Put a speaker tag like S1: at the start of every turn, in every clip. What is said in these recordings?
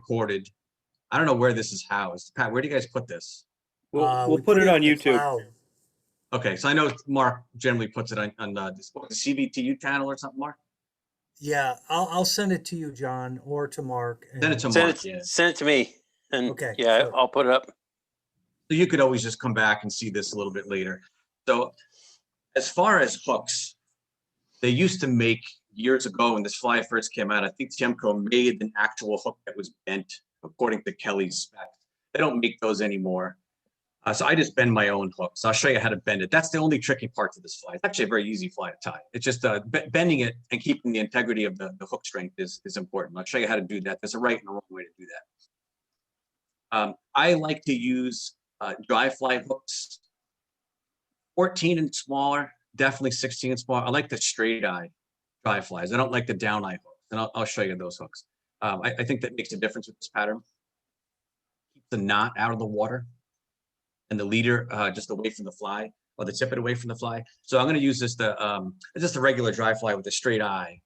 S1: recorded. I don't know where this is housed. Pat, where do you guys put this?
S2: We'll
S3: We
S2: put it on
S3: in the
S2: YouTube.
S3: cloud.
S1: Okay, so I know Mark generally puts it on this CVTU channel or something, Mark?
S3: Yeah, I'll send it to you, John, or to Mark.
S1: Send it to
S3: And
S1: Mark, yeah.
S4: Send it to me, and
S3: Okay,
S4: yeah,
S3: sure.
S4: I'll put it up.
S1: So you could always just come back and see this a little bit later. So as far as hooks, they used to make years ago when this fly first came out, I think Gemco made an actual hook that was bent according to Kelly's spec. They don't make those anymore. So I just bend my own hook. So I'll show you how to bend it. That's the only tricky part to this fly. It's actually a very easy fly to tie. It's just bending it and keeping the integrity of the hook strength is important. I'll show you how to do that. There's a right and a wrong way to do that. I like to use dry fly hooks, 14 and smaller, definitely 16 and smaller. I like the straight eye dry flies. I don't like the down eye hooks, and I'll show you those hooks. I think that makes a difference with this pattern. Keep the knot out of the water and the leader just away from the fly, or the tippet away from the fly. So I'm going to use this just a regular dry fly with a straight eye.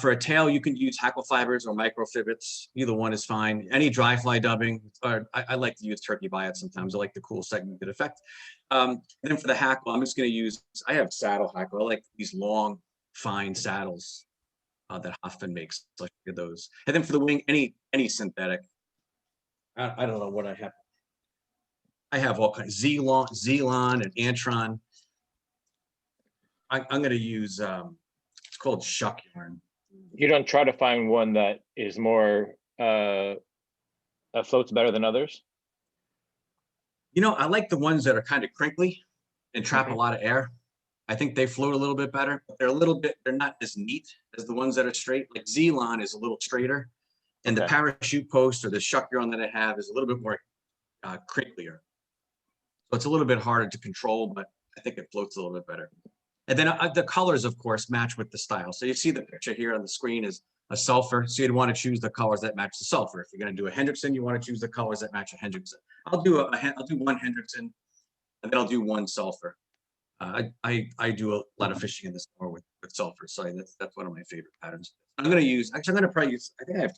S1: For a tail, you can use hackle fibers or micro fibbits. Either one is fine. Any dry fly dubbing, or I like to use turkey biot sometimes. I like the cool segmented effect. And then for the hackle, I'm just going to use, I have saddle hackle. I like these long, fine saddles that Hoffman makes. Like those. And then for the wing, any synthetic. I don't know what I have. I have all kinds, Zelon and Antron. I'm going to use, it's called shuck yarn.
S5: You don't try to find one that is more, that floats better than others?
S1: You know, I like the ones that are kind of crinkly and trap a lot of air. I think they float a little bit better, but they're not as neat as the ones that are straight. Like Zelon is a little straighter, and the parachute post or the shuck yarn that I have is a little bit more crinklier. So it's a little bit harder to control, but I think it floats a little bit better. And then the colors, of course, match with the style. So you see the picture here on the screen is a sulfur. So you'd want to choose the colors that match the sulfur. If you're going to do a Hendrickson, you want to choose the colors that match a Hendrickson. I'll do one Hendrickson, and then I'll do one sulfur. I do a lot of fishing in the summer with sulfur, so that's one of my favorite patterns. I'm going to use, actually, I'm going to probably use, I think I have,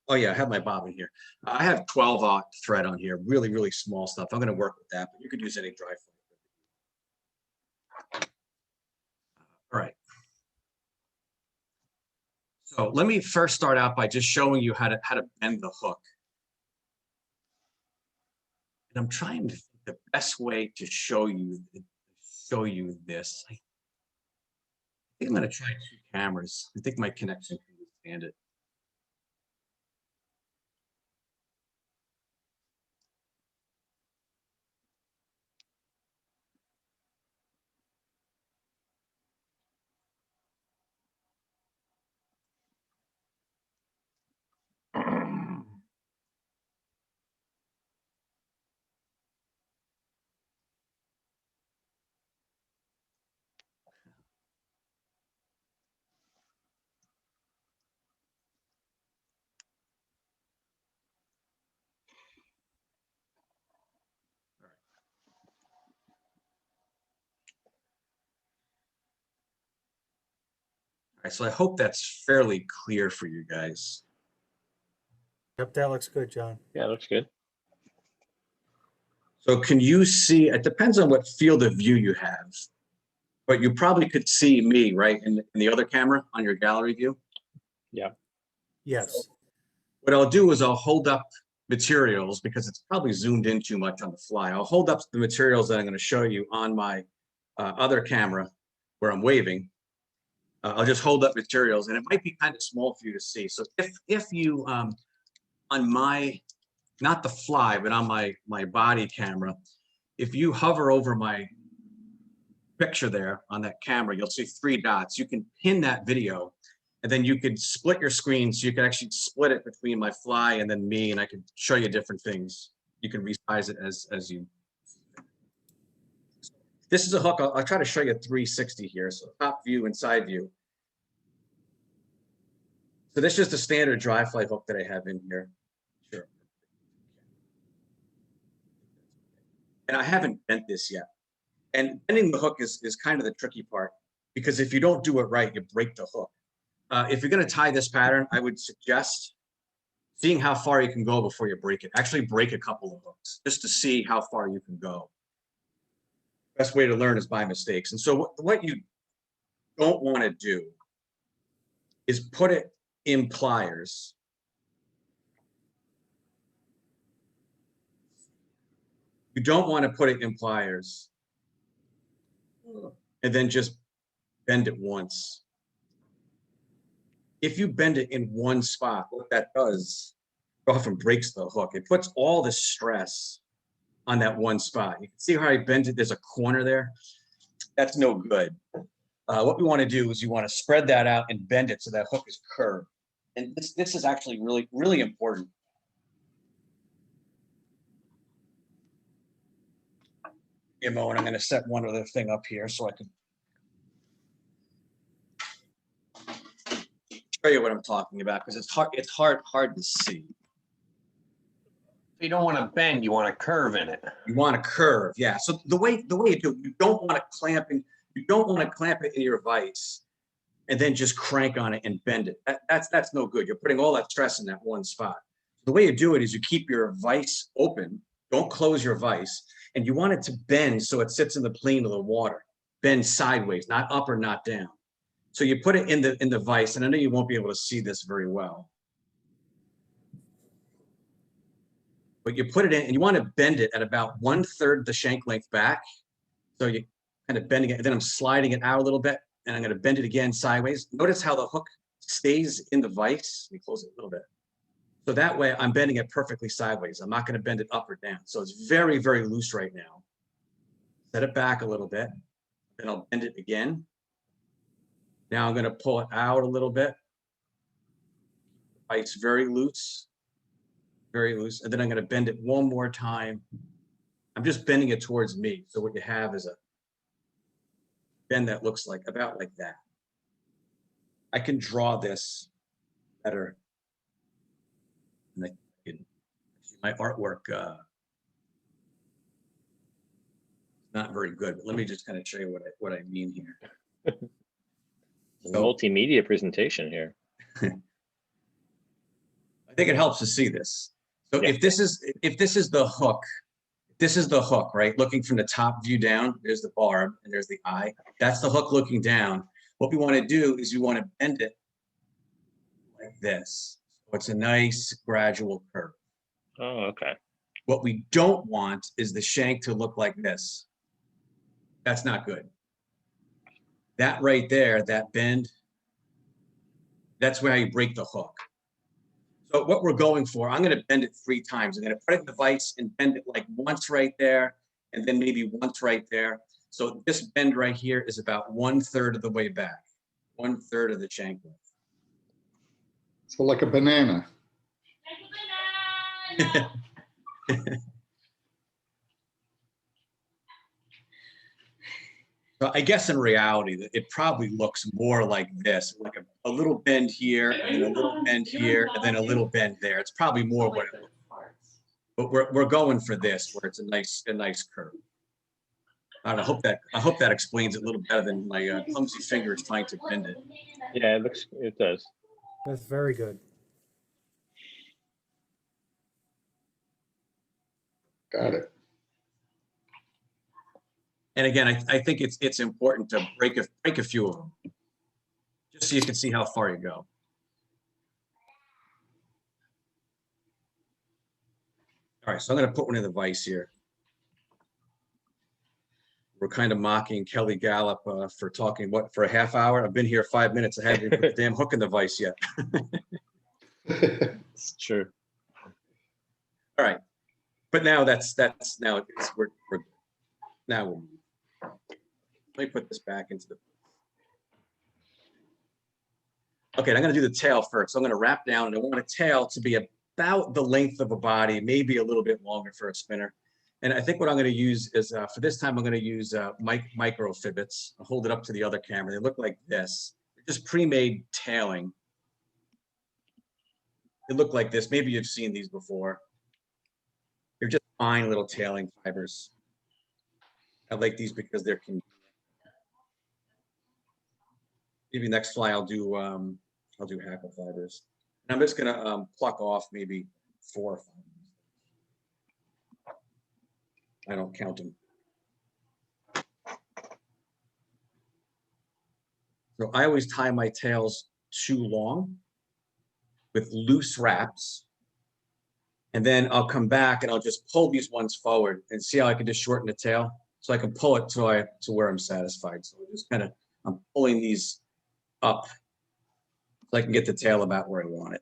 S1: oh yeah, I have my bobbin here. I have 12-aught thread on here, really, really small stuff. I'm going to work with that, but you could use any dry fly. All right. So let me first start out by just showing you how to bend the hook. And I'm trying to think the best way to show you this. I think I'm going to try 2 cameras. I think my connection can withstand it. All right, so I hope that's fairly clear for you guys.
S3: Yep, that looks good, John.
S5: Yeah, it looks good.
S1: So can you see, it depends on what field of view you have, but you probably could see me, right, in the other camera on your gallery view?
S5: Yeah.
S3: Yes.
S1: So what I'll do is I'll hold up materials because it's probably zoomed in too much on the fly. I'll hold up the materials that I'm going to show you on my other camera where I'm waving. I'll just hold up materials, and it might be kind of small for you to see. So if you, on my, not the fly, but on my body camera, if you hover over my picture there on that camera, you'll see 3 dots. You can pin that video, and then you could split your screen so you can actually split it between my fly and then me, and I could show you different things. You can resize it as you. This is a hook. I'll try to show you 360 here. So top view and side view. So this is just a standard dry fly hook that I have in here. Sure. And I haven't bent this yet. And bending the hook is kind of the tricky part, because if you don't do it right, you break the hook. If you're going to tie this pattern, I would suggest seeing how far you can go before you break it. Actually break a couple of hooks just to see how far you can go. Best way to learn is by mistakes. And so what you don't want to do is put it in pliers. You don't want to put it in pliers and then just bend it once. If you bend it in one spot, what that does, it often breaks the hook. It puts all the stress on that one spot. You can see how I bent it. There's a corner there. That's no good. What we want to do is you want to spread that out and bend it so that hook is curved. And this is actually really, really important. Give me a moment. I'm going to set one other thing up here so I can show you what I'm talking about, because it's hard to see.
S2: You don't want to bend, you want to curve in it.
S1: You want to curve, yeah. So the way you do it, you don't want to clamp it in your vise and then just crank on it and bend it. That's no good. You're putting all that stress in that one spot. The way you do it is you keep your vise open, don't close your vise, and you want it to bend so it sits in the plane of the water. Bend sideways, not up or not down. So you put it in the vise, and I know you won't be able to see this very well. But you put it in and you want to bend it at about 1/3 the shank length back. So you kind of bending it, and then I'm sliding it out a little bit, and I'm going to bend it again sideways. Notice how the hook stays in the vise. Let me close it a little bit. So that way I'm bending it perfectly sideways. I'm not going to bend it up or down. So it's very, very loose right now. Set it back a little bit. Then I'll bend it again. Now I'm going to pull it out a little bit. Vise very loose. Very loose, and then I'm going to bend it one more time. I'm just bending it towards me. So what you have is a bend that looks like about like that. I can draw this better. And I can, my artwork not very good, but let me just kind of show you what I mean here.
S5: Multimedia presentation here.
S1: I think it helps to see this. So
S5: Yeah.
S1: if this is the hook, right? Looking from the top view down, there's the barb and there's the eye. That's the hook looking down. What we want to do is we want to bend it like this. So it's a nice gradual curve.
S5: Oh, okay.
S1: What we don't want is the shank to look like this. That's not good. That right there, that bend, that's where you break the hook. So what we're going for, I'm going to bend it 3 times. I'm going to put it in the vise and bend it like once right there, and then maybe once right there. So this bend right here is about 1/3 of the way back, 1/3 of the shank length.
S4: So like a banana.
S1: So I guess in reality, it probably looks more like this, like a little bend here, and then a little bend here, and then a little bend there. It's probably more what it looks like. But we're going for this, where it's a nice curve. I hope that explains it a little better than my clumsy fingers trying to bend it.
S5: Yeah, it does.
S3: That's very good.
S4: Got it.
S1: And again, I think it's important to break a few of them, just so you can see how far you go. All right, so I'm going to put one in the vise here. We're kind of mocking Kelly Galloup for talking for a half hour. I've been here 5 minutes. I haven't even put the damn hook in the vise yet.
S5: It's true.
S1: All right, but now we're now. Let me put this back into the. Okay, I'm going to do the tail first. So I'm going to wrap down, and I want a tail to be about the length of a body, maybe a little bit longer for a spinner. And I think what I'm going to use is, for this time, I'm going to use micro fibbits. I'll hold it up to the other camera. They look like this. They're just pre-made tailing. They look like this. Maybe you've seen these before. They're just fine little tailing fibers. I like these because they're convenient. Maybe next fly I'll do I'll do hackle fibers. And I'm just gonna pluck off maybe 4 or 5. I don't count them. So I always tie my tails too long with loose wraps. And then I'll come back and I'll just pull these ones forward and see how I can just shorten the tail. So I can pull it to where I'm satisfied. So just kind of, I'm pulling these up so I can get the tail about where I want it.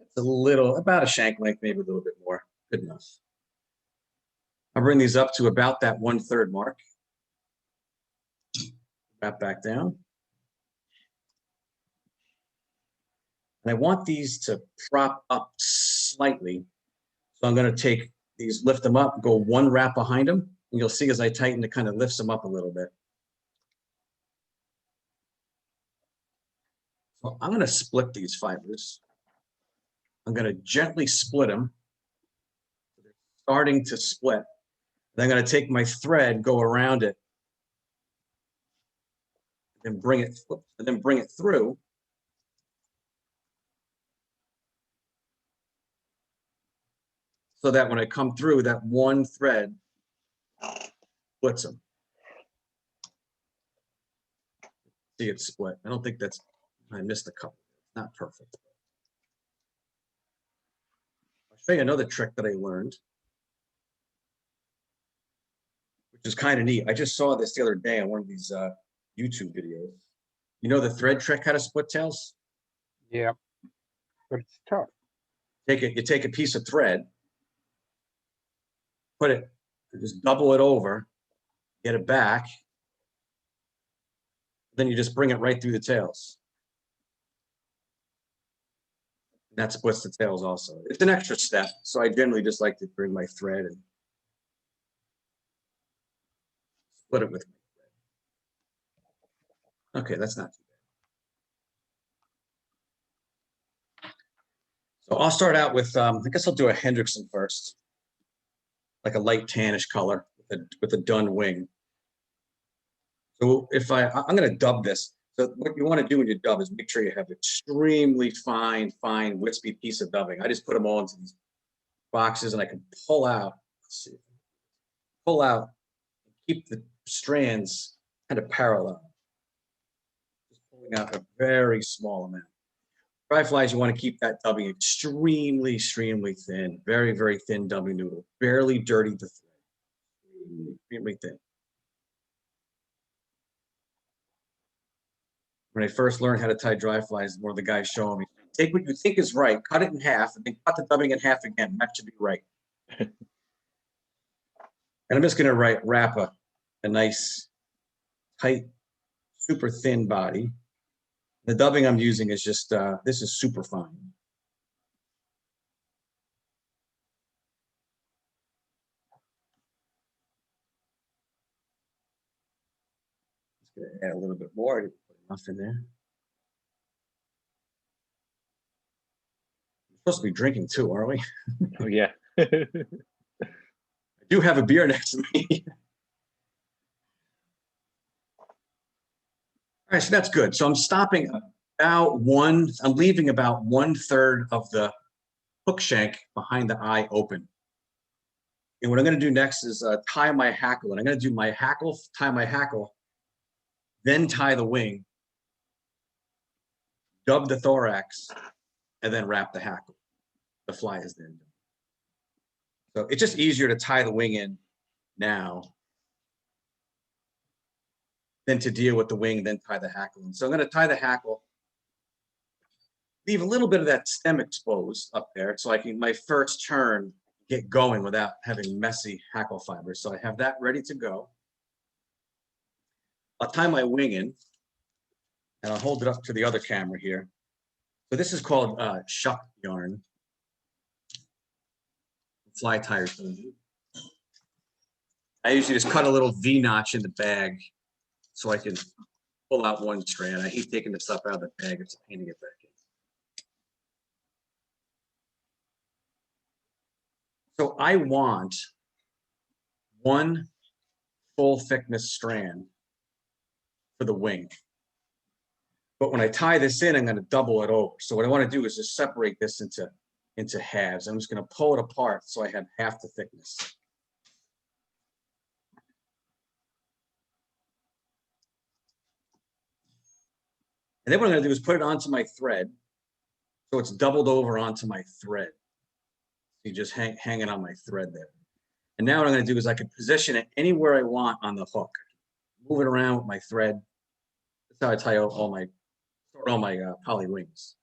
S1: It's a little, about a shank length, maybe a little bit more, good enough. I'll bring these up to about that 1/3 mark. Wrap back down. And I want these to prop up slightly. So I'm going to take these, lift them up, go 1 wrap behind them. And you'll see as I tighten, it kind of lifts them up a little bit. So I'm going to split these fibers. I'm going to gently split them. They're starting to split. Then I'm going to take my thread, go around it, and bring it through. So that when I come through, that one thread splits them. See it split. I don't think that's, I missed a couple. It's not perfect. I'll show you another trick that I learned, which is kind of neat. I just saw this the other day on one of these YouTube videos. You know the thread trick, how to split tails?
S6: Yeah, but it's tough.
S1: You take a piece of thread, put it, just double it over, get it back, then you just bring it right through the tails. And that splits the tails also. It's an extra step, so I generally just like to bring my thread and split it with my thread. Okay, that's not too bad. So I'll start out with, I guess I'll do a Hendrickson first, like a light tannish color with a dun wing. So if I'm going to dub this. So what you want to do when you dub is make sure you have extremely fine, wispy piece of dubbing. I just put them all into these boxes and I can pull out, let's see, pull out, keep the strands kind of parallel. Just pulling out a very small amount. Dry flies, you want to keep that dubbing extremely thin, very thin dubbing noodle, barely dirty the thread, extremely thin. When I first learned how to tie dry flies, one of the guys showing me, take what you think is right, cut it in half, and then cut the dubbing in half again. That should be right. And I'm just going to wrap a nice, tight, super thin body. The dubbing I'm using is just, this is super fine. Just going to add a little bit more. I didn't put enough in there. We're supposed to be drinking too, aren't we?
S5: Oh, yeah.
S1: I do have a beer next to me. All right, so that's good. So I'm stopping about I'm leaving about 1/3 of the hook shank behind the eye open. And what I'm going to do next is tie my hackle. And I'm going to do my hackle, tie my hackle, then tie the wing, dub the thorax, and then wrap the hackle. The fly is then done. So it's just easier to tie the wing in now than to deal with the wing, then tie the hackle in. So I'm going to tie the hackle, leave a little bit of that stem exposed up there so I can, my first turn, get going without having messy hackle fibers. So I have that ready to go. I'll tie my wing in and I'll hold it up to the other camera here. So this is called shuck yarn. Fly tires. I usually just cut a little V-notch in the bag so I can pull out one strand. I hate taking the stuff out of the bag. It's a pain to get back in. So I want one full thickness strand for the wing. But when I tie this in, I'm going to double it over. So what I want to do is just separate this into halves. I'm just going to pull it apart so I have half the thickness. And then what I'm going to do is put it onto my thread. So it's doubled over onto my thread. You just hang it on my thread there. And now what I'm going to do is I can position it anywhere I want on the hook. Move it around with my thread. That's how I tie all my poly rings.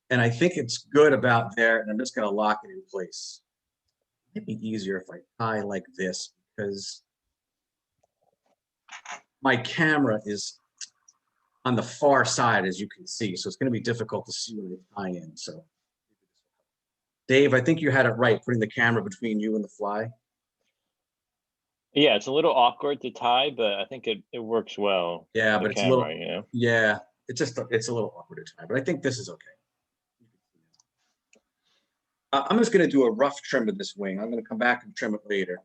S1: And I think it's good about there, and I'm just going to lock it in place. It'd be easier if I tie like this because my camera is on the far side, as you can see, so it's going to be difficult to see where the tie in. So, Dave, I think you had it right, putting the camera between you and the fly.
S5: Yeah, it's a little awkward to tie, but I think it works well.
S1: Yeah,
S5: with
S1: but
S5: the
S1: it's
S5: camera,
S1: a little,
S5: you know.
S1: yeah, it's a little awkward to tie, but I think this is okay. I'm just going to do a rough trim of this wing. I'm going to come back and trim it later.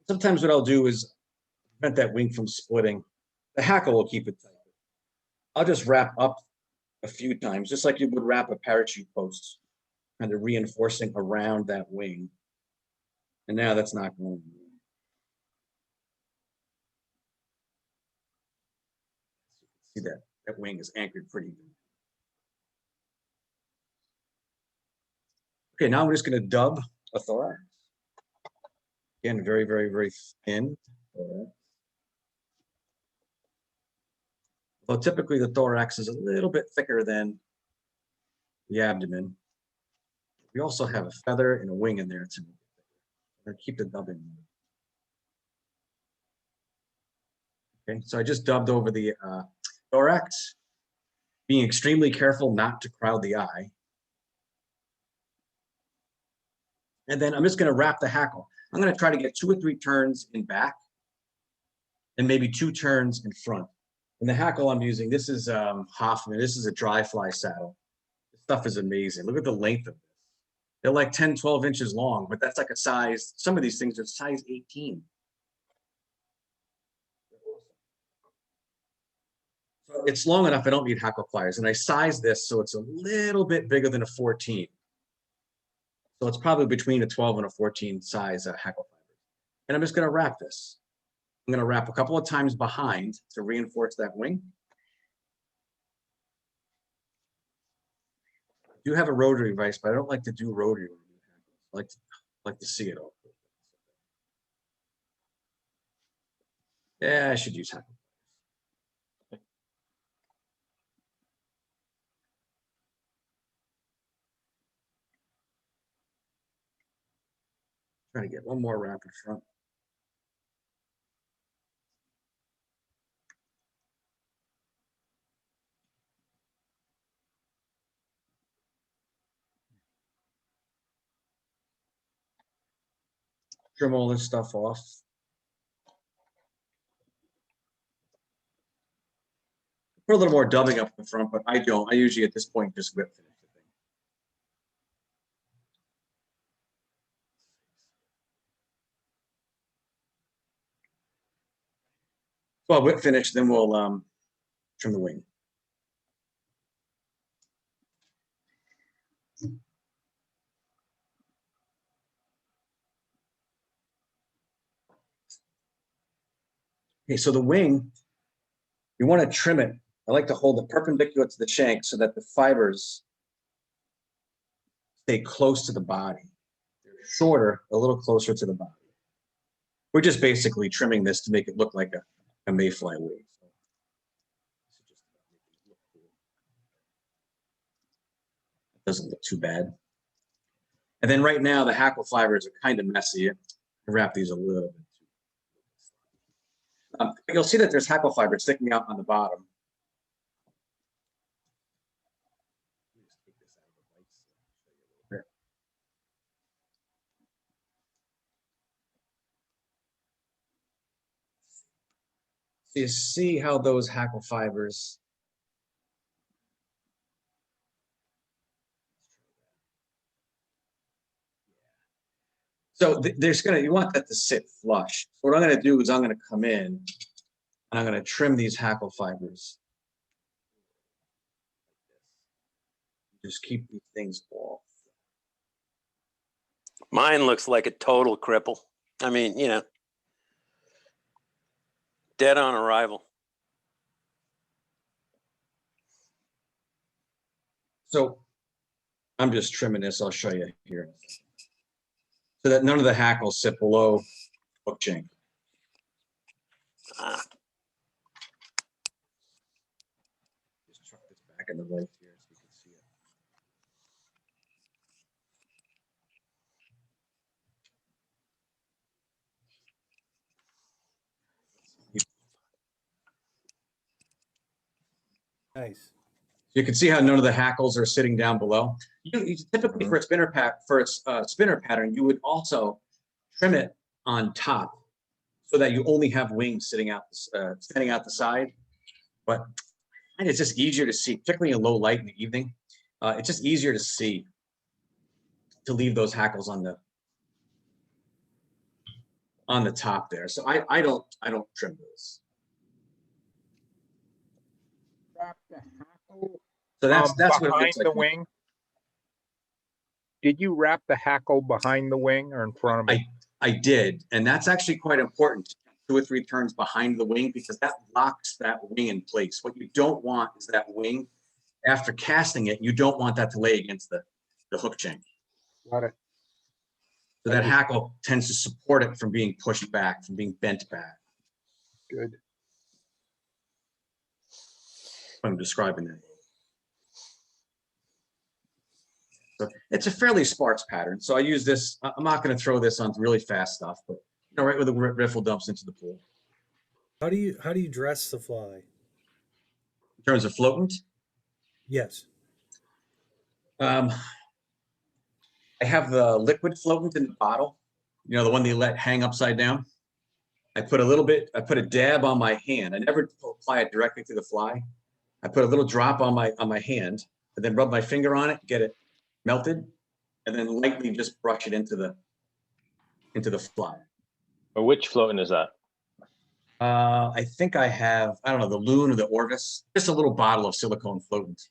S1: Sometimes what I'll do is prevent that wing from splitting. The hackle will keep it tight. I'll just wrap up a few times, just like you would wrap a parachute post, kind of reinforcing around that wing. And now that's not going to. See that wing is anchored pretty good. Okay, now I'm just going to dub a thorax. Again, very, very, very thin thorax. Well, typically the thorax is a little bit thicker than the abdomen. We also have a feather and a wing in there to make it thicker. I'm going to keep the dub in. Okay, so I just dubbed over the thorax, being extremely careful not to crowd the eye. And then I'm just going to wrap the hackle. I'm going to try to get 2 or 3 turns in back and maybe 2 turns in front. And the hackle I'm using, this is Hoffman. This is a dry fly saddle. This stuff is amazing. Look at the length of this. They're like 10, 12 inches long, but that's like a size, some of these things are size 18. So it's long enough, I don't need hackle pliers. And I size this so it's a little bit bigger than a 14. So it's probably between a 12 and a 14 size hackle fiber. And I'm just going to wrap this. I'm going to wrap a couple of times behind to reinforce that wing. I do have a rotary vise, but I don't like to do rotary. I like to see it all. Yeah, I should use hackle. Trying to get one more wrap in front. Trim all this stuff off. Put a little more dubbing up in front, but I don't. I usually at this point just whip finish the thing. Well, whip finish, then we'll trim the wing. Okay, so the wing, you want to trim it. I like to hold it perpendicular to the shank so that the fibers stay close to the body. They're shorter, a little closer to the body. We're just basically trimming this to make it look like a mayfly wig. It doesn't look too bad. And then right now, the hackle fibers are kind of messy. I wrap these a little bit. You'll see that there's hackle fiber sticking out on the bottom. So you see how those hackle fibers. So there's you want that to sit flush. So what I'm gonna do is I'm gonna come in And I'm going to trim these hackle fibers. Just keep these things off.
S7: Mine looks like a total cripple. I mean, you know, dead on arrival.
S1: So I'm just trimming this. I'll show you here. So that none of the hackles sit below hook shank.
S7: Ah,
S1: Just truck this back in the right here so you can see it.
S3: Nice.
S1: You can see how none of the hackles are sitting down below. You typically for a spinner pattern, you would also trim it on top so that you only have wings sitting out the side. But it's just easier to see, particularly in low light in the evening. It's just easier to see to leave those hackles on the top there. So I don't trim those.
S6: Wrap the hackle
S1: So that's what it
S6: behind
S1: looks like.
S6: the wing. Did you wrap the hackle behind the wing or in front of it?
S1: I did, and that's actually quite important. 2 or 3 turns behind the wing because that locks that wing in place. What you don't want is that wing, after casting it, you don't want that to lay against the hook chain.
S6: Got it.
S1: So that hackle tends to support it from being pushed back, from being bent back.
S6: Good.
S1: I'm describing that. So it's a fairly sparse pattern. So I use this. I'm not going to throw this on really fast stuff, but right where the riffle dumps into the pool.
S3: How do you dress the fly?
S1: In terms of floatant,
S3: Yes.
S1: I have the liquid floatant in the bottle. You know, the one that you let hang upside down. I put a dab on my hand. I never apply it directly to the fly. I put a little drop on my hand and then rub my finger on it, get it melted, and then lightly just brush it into the fly.
S5: Or which floating is that?
S1: I think I have, I don't know, the Loon or the Orvis, just a little bottle of silicone floatant.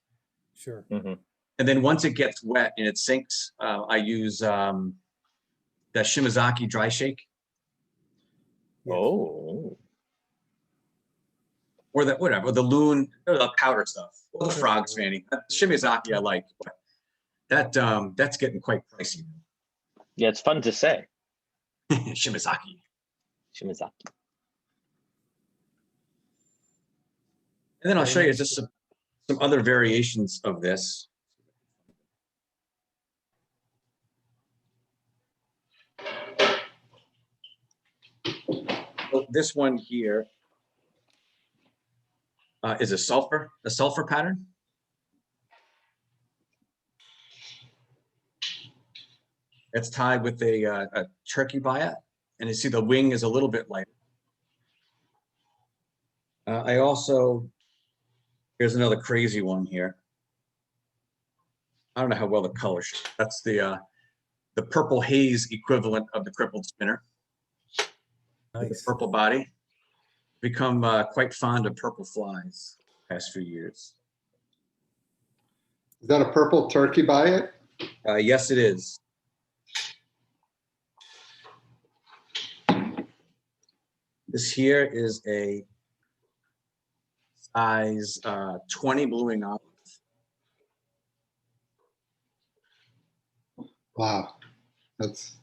S3: Sure.
S5: Mhm.
S1: And then once it gets wet and it sinks, I use the Shimazaki dry shake.
S3: Yes.
S5: Oh,
S1: Or the Loon, or the powder stuff, or the Frog's fanny. Shimazaki I like, but that's getting quite pricey.
S5: yeah, it's fun to say.
S1: Shimazaki.
S5: Shimazaki.
S1: And then I'll show you just some other variations of this. So this one here is a sulfur pattern. It's tied with a turkey biot, and you see the wing is a little bit lighter. I also, here's another crazy one here. I don't know how well the color shows. That's the purple haze equivalent of the crippled spinner. With the
S3: Nice.
S1: purple body. Become quite fond of purple flies the past few years.
S4: Is that a purple turkey by it?
S1: Yes, it is. This here is a size 20 blue wing olive.
S4: Wow.
S1: That's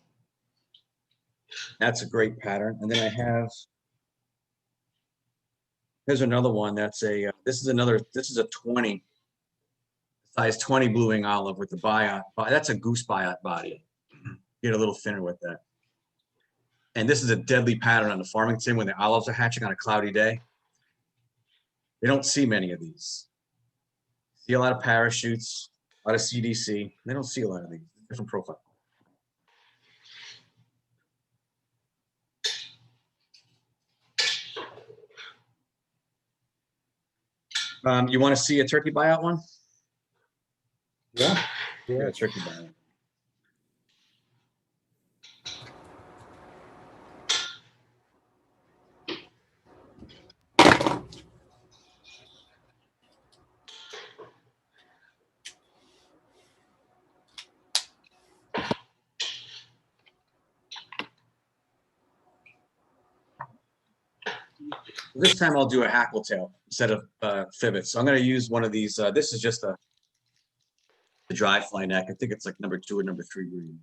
S1: a great pattern. And then here's another one. This is a 20, size 20 blue wing olive with the biot. That's a goose biot body. Get a little thinner with that. And this is a deadly pattern on the Farmington when the olives are hatching on a cloudy day. They don't see many of these. See a lot of parachutes, a lot of CDC. They don't see a lot of these. Different profile. You want to see a turkey buyout one?
S4: Yeah.
S1: Yeah, a turkey buyout. This time I'll do a hackle tail instead of fivets. So I'm going to use one of these. This is just a dry fly neck. I think it's like number 2 or number 3 green.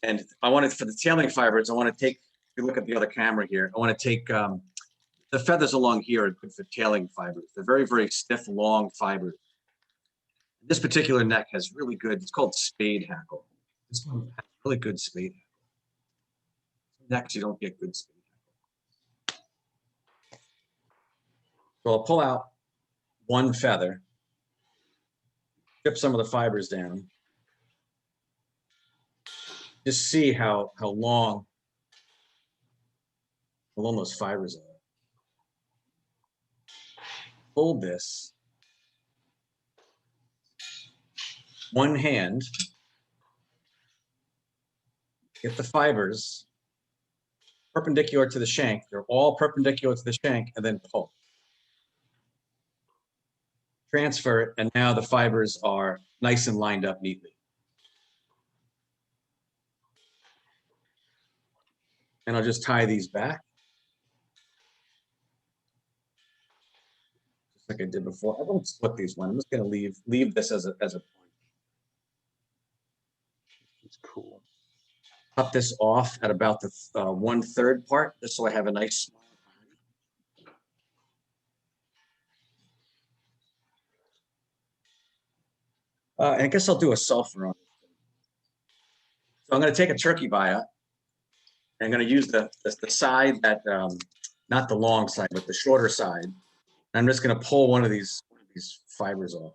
S1: And I wanted for the tailing fibers, I want to take, if you look at the other camera here, I want to take the feathers along here are good for tailing fibers. They're very, very stiff, long fibers. This particular neck has really good, it's called spade hackle. This one has really good spade hackle. Necks, you don't get good spade hackle. So I'll pull out one feather, strip some of the fibers down. Just see how long those fibers are. Hold this. One hand. Get the fibers perpendicular to the shank. They're all perpendicular to the shank, and then pull. Transfer it, and now the fibers are nice and lined up neatly. And I'll just tie these back. Just like I did before. I won't split these one. I'm just gonna leave this as a point.
S6: It's cool.
S1: Cut this off at about the 1/3 part, just so I have a nice small and I guess I'll do a sulfur on it. So I'm going to take a turkey bia. I'm going to use the side that, not the long side, but the shorter side. And I'm just going to pull one of these fibers off.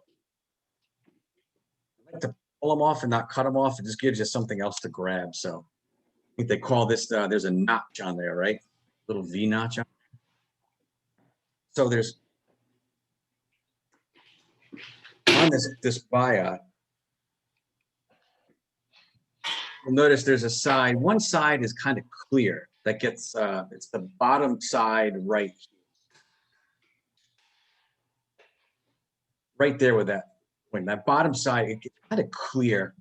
S1: I like to pull them off and not cut them off. It just gives you something else to grab. So I think they call this, there's a notch on there, right? Little V notch on there. So there's, on this bia, you'll notice there's a side. One side is kind of clear. That gets, it's the bottom side right there with that. When that bottom side, it gets kind of clear.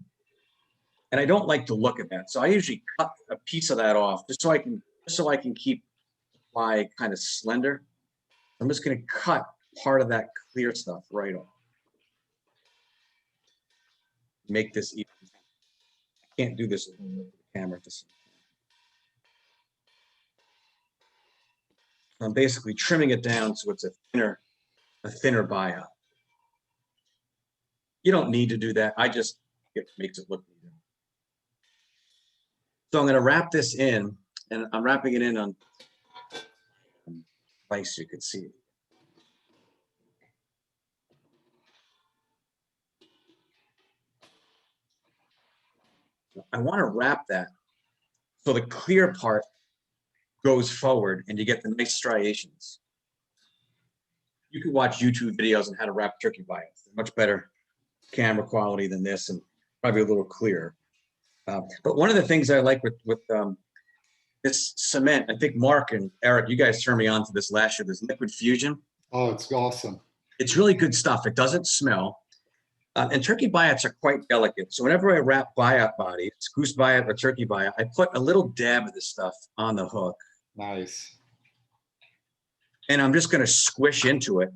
S1: And I don't like to look at that. So I usually cut a piece of that off just so I can keep the fly kind of slender. I'm just going to cut part of that clear stuff right off. Make this even. I can't do this with the camera at the same time. I'm basically trimming it down so it's a thinner bia. You don't need to do that. It makes it look neater. So I'm going to wrap this in, and I'm wrapping it in on vice so you could see it. I want to wrap that so the clear part goes forward and you get the nice striations. You can watch YouTube videos on how to wrap turkey bias. They're much better camera quality than this and probably a little clearer. But one of the things I like with this cement, I think Mark and Eric, you guys turned me on to this last year, this liquid fusion.
S4: Oh, it's awesome.
S1: It's really good stuff. It doesn't smell. And turkey biots are quite delicate. So whenever I wrap biot bodies, goose biot or turkey biot, I put a little dab of this stuff on the hook.
S4: Nice.
S1: And I'm just going to squish into it.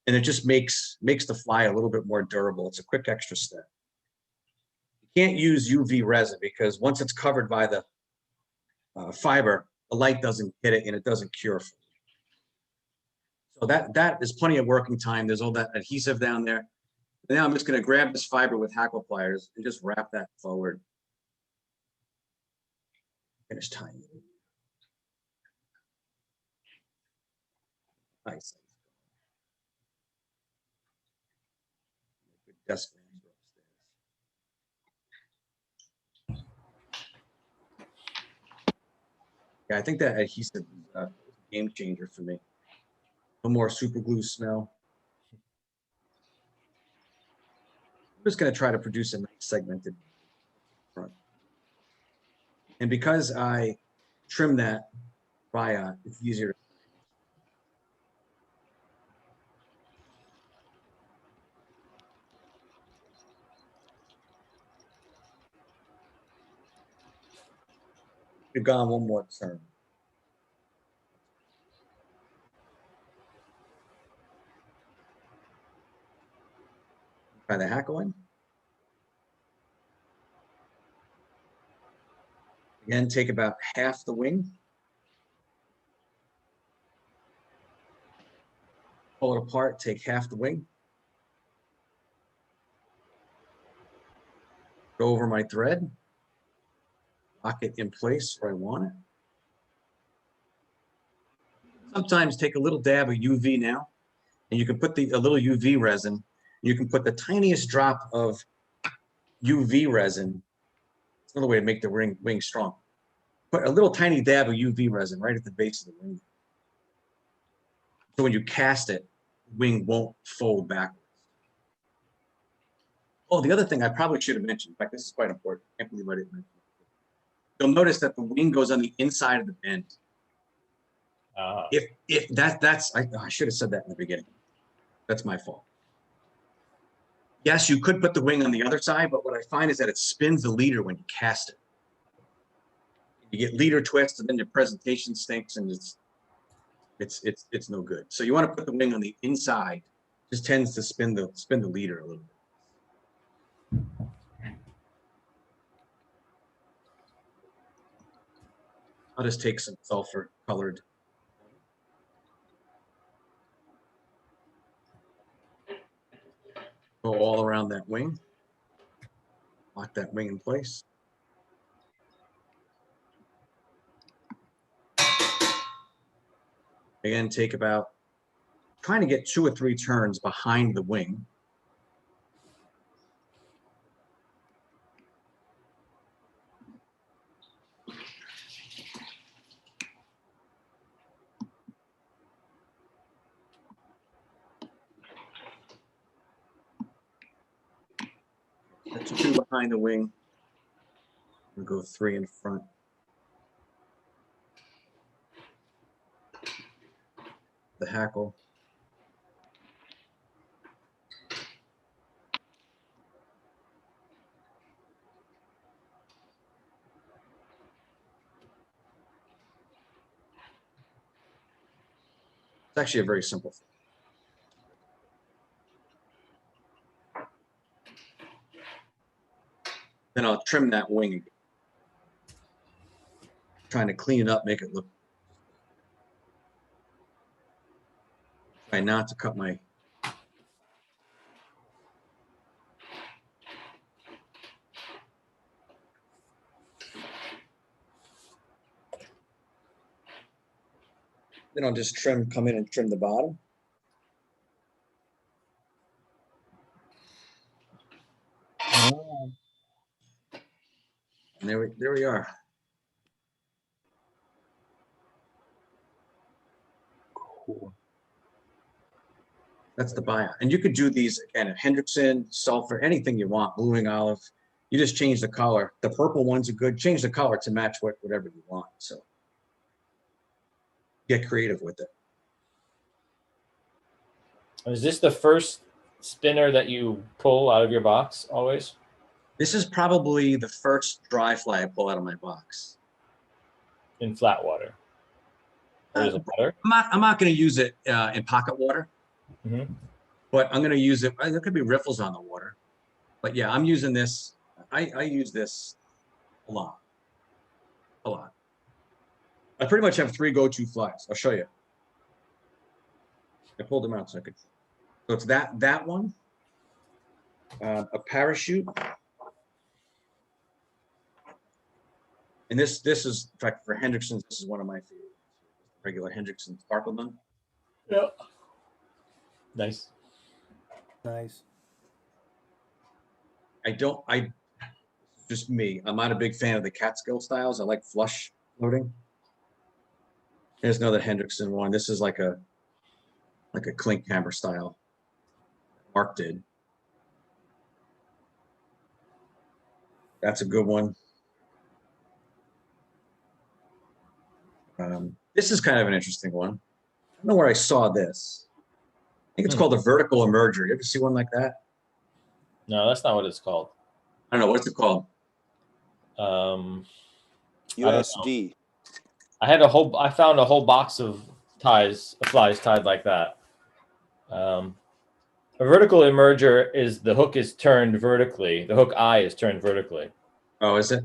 S1: And it just makes the fly a little bit more durable. It's a quick extra step. You can't use UV resin because once it's covered by the fiber, the light doesn't hit it and it doesn't cure. So that is plenty of working time. There's all that adhesive down there. And now I'm just going to grab this fiber with hackle pliers and just wrap that forward. Finish tying it. Nice. Good desk fans are upstairs. Yeah, I think that adhesive is a game changer for me. No more super glue smell. I'm just going to try to produce a nice segmented front. And because I trim that via, it's easier to We've gone one more turn. Try the hackle in. Again, take about half the wing. Pull it apart, take half the wing. Go over my thread. Lock it in place where I want it. Sometimes take a little dab of UV now, and you can put a little UV resin. You can put the tiniest drop of UV resin. It's another way to make the wing strong. Put a little tiny dab of UV resin right at the base of the wing. So when you cast it, the wing won't fold backwards. Oh, the other thing I probably should have mentioned, in fact, this is quite important. I can't believe I didn't mention it. You'll notice that the wing goes on the inside of the bend. If that's I should have said that in the beginning. That's my fault. Yes, you could put the wing on the other side, but what I find is that it spins the leader when you cast it. You get leader twist, and then your presentation stinks, and it's no good. So you want to put the wing on the inside. Just tends to spin the leader a little bit. I'll just take some sulfur colored. Go all around that wing. Lock that wing in place. Again, take about, trying to get 2 or 3 turns behind the wing. That's 2 behind the wing. We'll go 3 in front. The hackle. It's actually a very simple thing. Then I'll trim that wing again. Trying to clean it up, make it look. Try not to cut my. Then I'll just come in and trim the bottom. And there we are.
S6: Cool.
S1: That's the buyout. And you could do these again at Hendrickson, sulfur, anything you want, blue wing olive. You just change the color. The purple ones are good. Change the color to match whatever you want. So get creative with it.
S8: Is this the first spinner that you pull out of your box always?
S1: This is probably the first dry fly I pull out of my box.
S8: In flat water? Or is it better?
S1: I'm not going to use it in pocket water, but I'm going to use it. There could be riffles on the water, but yeah, I'm using this. I use this a lot. I pretty much have 3 go-to flies. I'll show you. I pulled them out so I could. So it's that one, a parachute, and this is, in fact, for Hendrickson's, this is one of my favorites. Regular Hendrickson sparkle gun.
S8: Yeah. Nice.
S3: Nice.
S1: Just me. I'm not a big fan of the Catskill styles. I like flush loading. There's another Hendrickson one. This is like a clink hammer style. Mark did. That's a good one. This is kind of an interesting one. I don't know where I saw this. I think it's called a vertical emerger. You ever see one like that?
S8: No, that's not what it's called.
S1: I don't know. What's it called?
S7: USD.
S8: I found a whole box of flies tied like that. A vertical emerger is the hook is turned vertically. The hook eye is turned vertically.
S1: Oh, is it?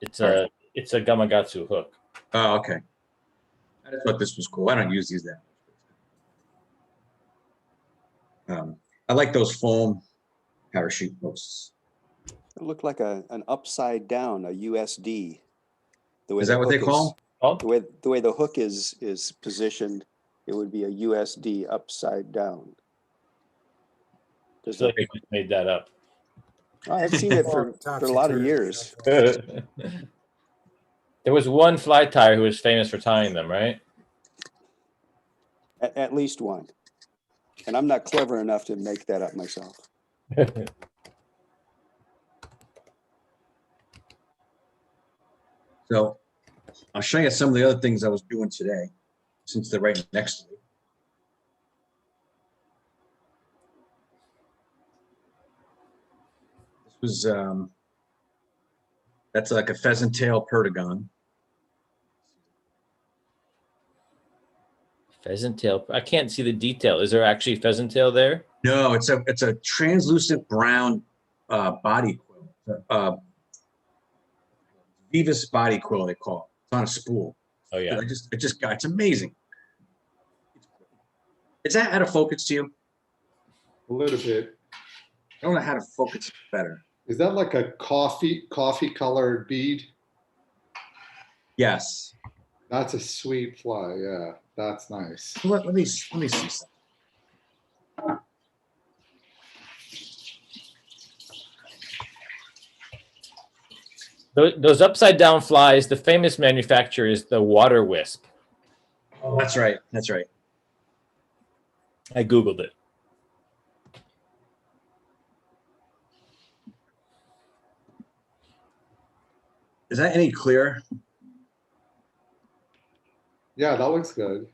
S8: It's
S1: All
S8: a it's a Gamakatsu hook.
S1: Oh, okay. I just thought this was cool. I don't use these that much. I like those foam parachute posts.
S9: It looked like an upside down, a USD. The way
S1: Is
S9: the
S1: that what they
S9: hook
S1: call 'em?
S8: Oh,
S9: the way the hook is positioned, it would be a USD upside down.
S8: I
S9: There's
S8: feel
S9: a,
S8: like you just made that up.
S9: I've seen it for a lot of years.
S8: There was one fly tyer who was famous for tying them, right?
S9: At least one. And I'm not clever enough to make that up myself.
S1: So I'll show you some of the other things I was doing today, since they're right next to me. This was, that's like a pheasant tail perdigon.
S8: Pheasant tail. I can't see the detail. Is there actually pheasant tail there?
S1: No, it's a translucent brown body quill. Vivus body quill, they call it. It's on a spool.
S8: Oh yeah.
S1: It's amazing. Is that out of focus to you?
S4: A little bit.
S1: I don't know how to focus it better.
S4: Is that like a coffee colored bead?
S1: Yes.
S4: That's a sweet fly. Yeah, that's nice.
S1: Let me see something.
S8: Those upside down flies, the famous manufacturer is the water wisp.
S1: Oh, that's right. That's right.
S8: I Googled it.
S1: Is that any clearer?
S4: Yeah, that looks good.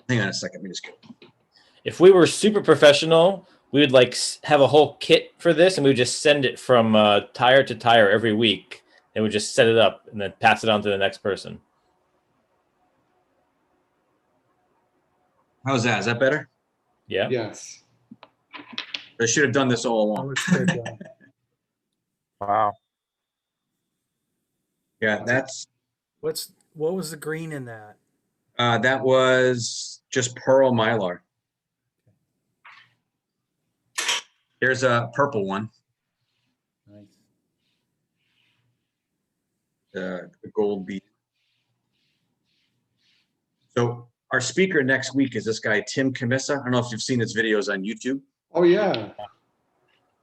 S1: Hang on a second. Let me just go.
S8: If we were super professional, we would like have a whole kit for this, and we would just send it from tire to tire every week, and we just set it up and then pass it on to the next person.
S1: How's that? Is that better?
S8: Yeah.
S4: Yes.
S1: I should have done this all
S3: That
S1: along.
S3: was good, John.
S6: Wow.
S1: Yeah, that's
S3: What was the green in that?
S1: that was just pearl mylar. Here's a purple one,
S3: Nice.
S1: the gold bead. So our speaker next week is this guy, Tim Camissa. I don't know if you've seen his videos on YouTube.
S4: Oh yeah.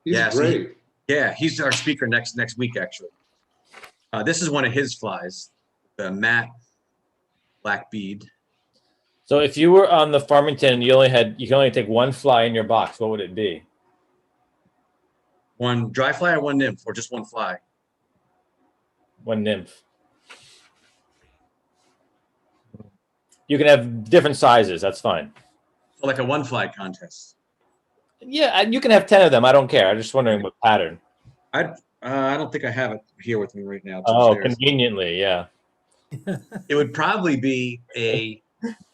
S4: He's
S1: Yeah, so
S4: great.
S1: Yeah, he's our speaker next week, actually. This is one of his flies, the matte black bead.
S8: So if you were on the Farmington and you can only take one fly in your box, what would it be?
S1: One dry fly or one nymph, or just one fly?
S8: One nymph. You can have different sizes. That's fine.
S1: So like a one fly contest.
S8: Yeah, you can have 10 of them. I don't care. I'm just wondering what pattern.
S1: I don't think I have it here with me right now. It's
S8: Oh,
S1: upstairs.
S8: conveniently, yeah.
S1: It would probably be a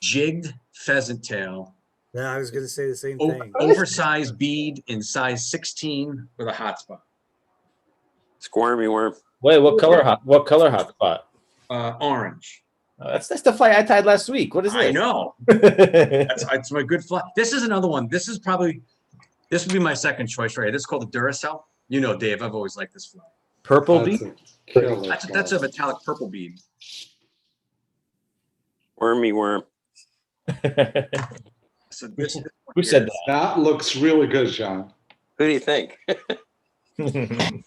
S1: jigged pheasant tail,
S3: Yeah, I was going to say the same thing.
S1: oversized bead in size 16 with a hot spot.
S7: Squirmy worm.
S8: Wait, what color hot spot?
S1: Orange.
S8: Oh, that's the fly I tied last week. What is this?
S1: I know. That's my good fly. This is another one. This would be my second choice right here. This is called the Duracell. You know, Dave, I've always liked this fly.
S8: Purple
S4: That's
S8: bead?
S4: a killer
S1: That's a
S4: fly.
S1: metallic purple bead.
S7: Wormy worm.
S1: So this one
S8: Who said
S1: here
S4: That looks really good, John.
S7: Who do you think?
S8: that?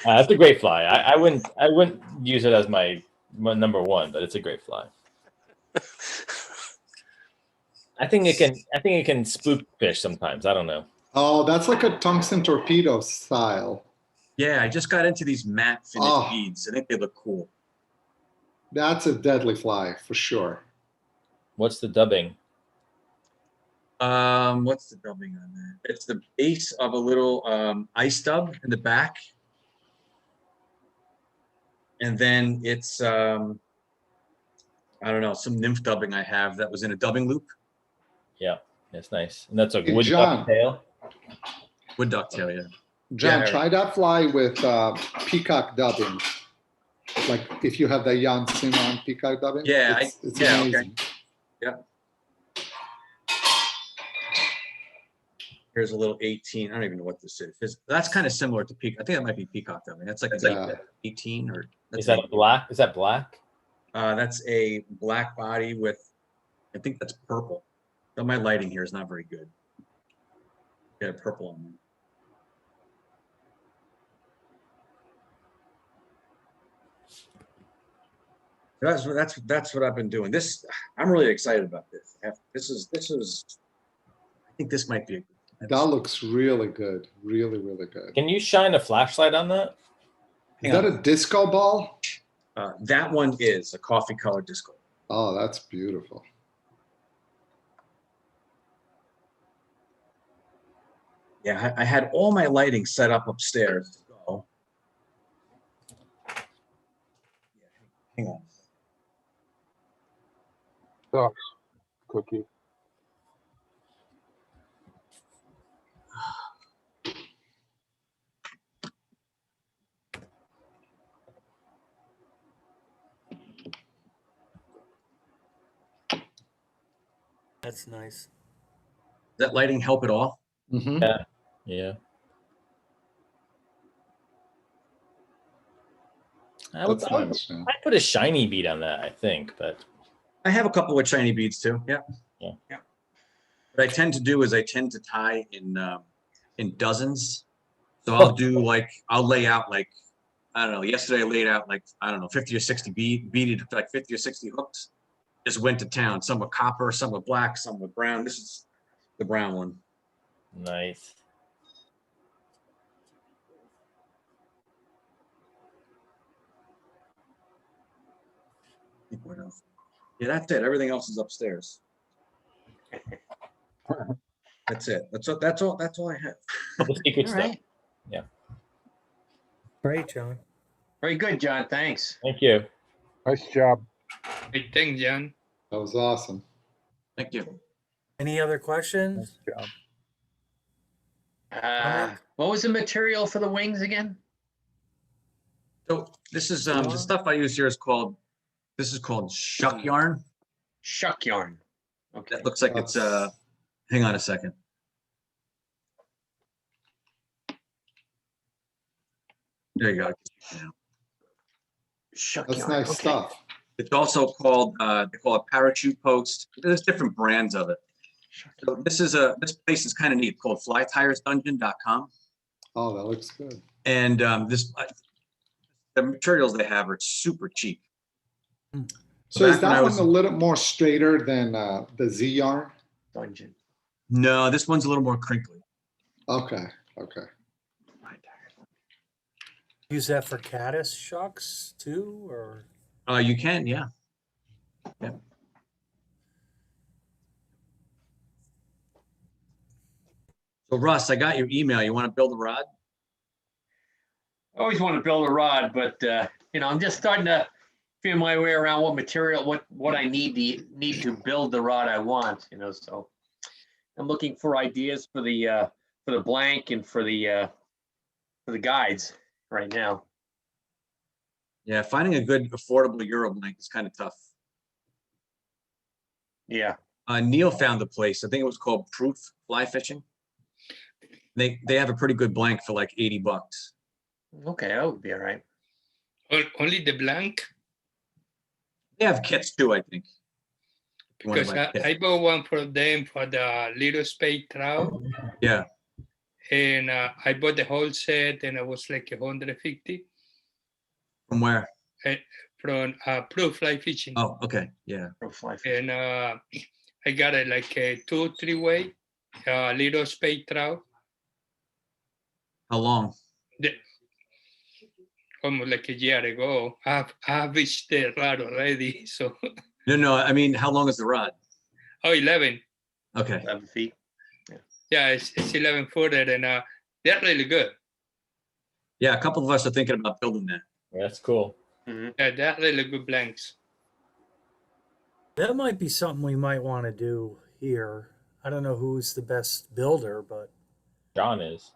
S8: That's a great fly. I wouldn't use it as my number one, but it's a great fly. I think it can spook fish sometimes. I don't know.
S4: Oh, that's like a tungsten torpedo style.
S1: Yeah, I just got into these matte finish
S4: Oh.
S1: beads. I think they look cool.
S4: That's a deadly fly for sure.
S8: What's the dubbing?
S1: What's the dubbing on that? It's the base of a little ice dub in the back. And then it's I don't know, some nymph dubbing I have that was in a dubbing loop.
S8: Yeah, that's nice. And that's a
S4: Hey,
S8: wood
S4: John.
S8: ducktail.
S1: Wood ducktail, yeah.
S4: John,
S1: Yeah.
S4: try that fly with peacock dubbing. Like if you have the Jan Simon peacock dubbing.
S1: Yeah,
S4: it's
S1: yeah, okay.
S4: amazing.
S1: Here's a little 18. I don't even know what this is. That's kind of similar to peacock. I think that might be peacock dubbing. That's like
S4: Yeah.
S1: 18 or
S8: Is that black? Is that black?
S1: that's a black body with, I think that's purple. But my lighting here is not very good. Got a purple on there. That's what I've been doing. I'm really excited about this. This is I think this might be a good.
S4: That looks really good. Really, really good.
S8: Can you shine a flashlight on that?
S4: Is that a disco ball?
S1: That one is a coffee colored disco.
S4: Oh, that's beautiful.
S1: Yeah, I had all my lighting set up upstairs to go. Yeah, hang on.
S6: Sucks. Cookie.
S3: That's nice.
S1: Does that lighting help at all?
S4: Mhm.
S8: Yeah.
S4: That's nice. Yeah.
S8: I'd put a shiny bead on that, I think, but
S1: I have a couple of shiny beads too. Yeah.
S8: Yeah.
S1: What I tend to do is I tend to tie in dozens. So I'll lay out like, I don't know, yesterday I laid out like, I don't know, 50 or 60 beaded, like 50 or 60 hooks. Just went to town. Some were copper, some were black, some were brown. This is the brown one.
S8: nice.
S1: I think what else? Yeah, that's it. Everything else is upstairs. That's it. That's all I have.
S8: All the secret
S2: All
S8: stuff.
S2: right.
S3: Great, John.
S2: Very good, John. Thanks.
S8: Thank you.
S6: Nice job.
S10: Hey, thanks, Jan.
S4: That was awesome.
S1: Thank you.
S3: Any other questions?
S6: Nice job.
S2: What was the material for the wings again?
S1: So this is the stuff I use here is called shuck yarn.
S2: Shuck yarn. Okay.
S1: That looks like it's hang on a second. There you go.
S2: Shuck
S4: That's
S2: yarn.
S4: nice
S2: Okay.
S4: stuff.
S1: It's also called they call it parachute post. There's different brands of it. So this place is kind of neat, called flytiresdungeon.com.
S4: Oh, that looks good.
S1: And the materials they have are super cheap.
S4: So is
S1: back when I
S4: that one
S1: was-
S4: a little more straighter than the Z yarn?
S2: Dungeon.
S1: No, this one's a little more crinkly.
S4: Okay. Okay.
S3: Use that for caddis shucks too, or?
S1: You can, yeah. Yeah. So Russ, I got your email. You want to build a rod?
S2: I always want to build a rod, but I'm just starting to feel my way around what material, what I need to build the rod I want. So I'm looking for ideas for the blank and for the guides right now.
S1: Yeah, finding a good affordable Euro blank is kind of tough.
S2: Yeah.
S1: Neil found a place. I think it was called Proof Fly Fishing. They have a pretty good blank for like $80.
S2: Okay, that would be all right.
S10: Only the blank?
S1: They have kits too, I think. You wanna
S10: Because
S1: buy a kit.
S10: I bought one for them for the little spade trout.
S1: Yeah.
S10: And I bought the whole set and it was like 150
S1: From where?
S10: from Pro Fly Fishing.
S1: Oh, okay. Yeah.
S2: Pro fly fishing.
S10: And I got it like a 2-3 way little spade trout.
S1: How long?
S10: Almost like a year ago. I've fished the rod already. So,
S1: No, I mean, how long is the rod?
S10: 11.
S1: Okay.
S2: 11 feet.
S10: Yeah, it's 11 footer and they're really good.
S1: Yeah, a couple of us are thinking about building that.
S8: That's cool.
S10: Yeah, they're really good blanks.
S3: That might be something we might want to do here. I don't know who's the best builder, but
S8: John is.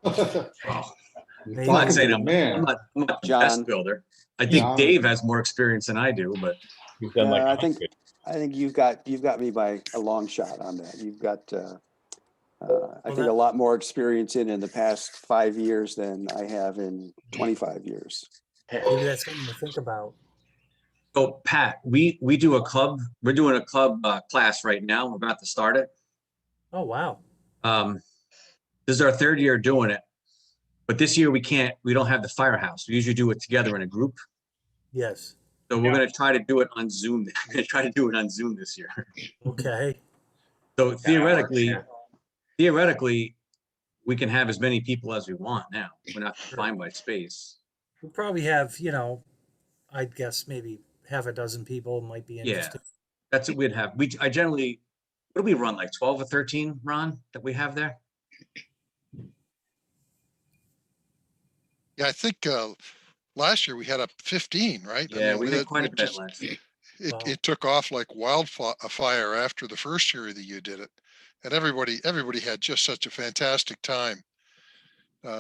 S1: Oh,
S3: maybe.
S1: I'm not
S4: Talking
S1: saying
S4: to
S1: I'm,
S4: the man.
S1: I'm not the
S9: John.
S1: best builder. I think
S4: John.
S1: Dave has more experience than I do, but
S8: You've done like
S9: I
S8: 100.
S9: think you've got me by a long shot on that. You've got, I think a
S3: that-
S9: lot more experience in the past 5 years than I have in 25 years.
S3: Maybe that's something to think about.
S1: so Pat, we do a club. We're doing a club class right now. We're about to start it.
S3: Oh, wow.
S1: This is our 3rd year doing it, but this year we don't have the firehouse. We usually do it together in a group.
S3: Yes.
S1: So we're going to try to do it on Zoom. I'm going to try to do it on Zoom this year.
S3: Okay.
S1: So
S2: works,
S1: theoretically,
S2: yeah.
S1: theoretically, we can have as many people as we want now. We're not confined by space.
S3: We probably have, I guess maybe half a dozen people might be
S1: Yeah,
S3: interested.
S1: that's what we'd have. I generally, what do we run, like 12 or 13, Ron, that we have there?
S11: Yeah, I think last year we had up 15, right?
S1: Yeah, we did quite a bit
S11: just,
S1: last year.
S3: Wow.
S11: it took off like wildfire after the first year that you did it. And everybody had just such a fantastic time